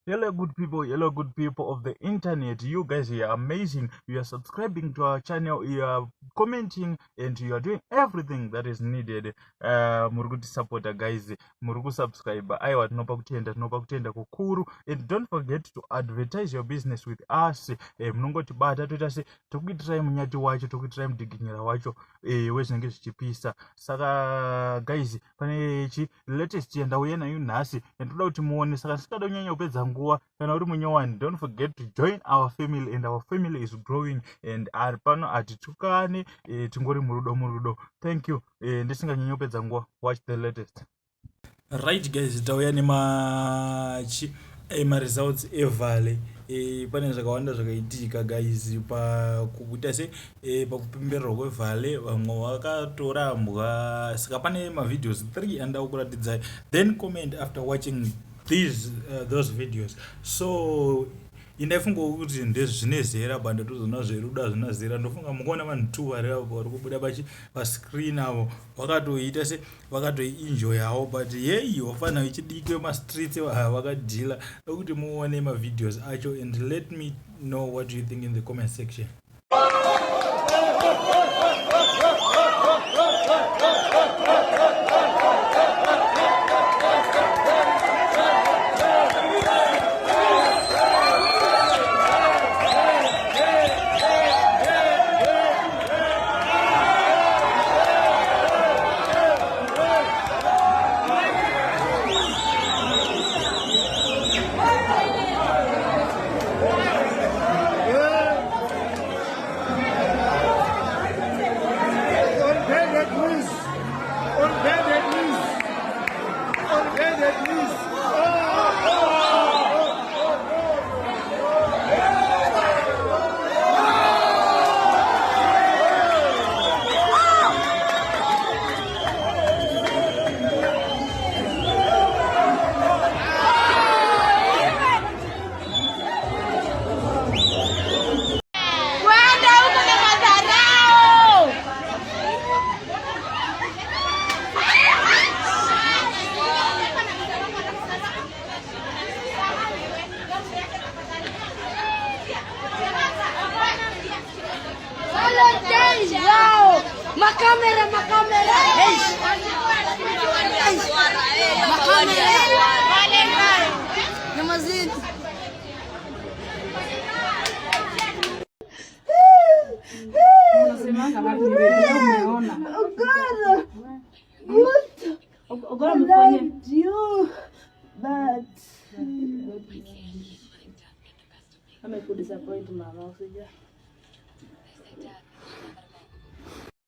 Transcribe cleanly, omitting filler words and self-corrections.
Hello good people of the internet. You guys are amazing. You are subscribing to our channel, you are commenting, and you are doing everything that is needed. Muruguti supporter guys, murugu subscriber. I want no kutenda kukuru. And don't forget to advertise your business with us. Mnongo tibata tutase tukitrai munyati wacho, tukitrai mdiginyira wacho wezinenge zvichipisa. Saka guys, pane latest yandauya nayo nhasi ndoda kuti muone, saka sikada kunyanya kupedza nguva kana uri munyowani. Don't forget to join our family, and our family is growing, and ari pano atitukane, tingori murudo. Thank you. Ndisinganyanya kupedza nguva, watch the latest. Right guys, tauya results evale. Pane zvakawanda zvakaitika guys pakuita se pakupembererwa kwevhale. Vamwe vakatorambwa, saka pane mavideos 3 anda kuratidza, then comment after watching those videos. So indaifunga kuti ndezvine zera banda tozona zveruda zvina zera, ndofunga mukaona vanhu 2 vari kubuda pascreen avo vakatoita se vakatoenjoy hawo, but yei wafana ichidikwe mastreets vakadhila kuti muone mavideos acho, and let me know what you think in the comment section. I may disappoint Mama.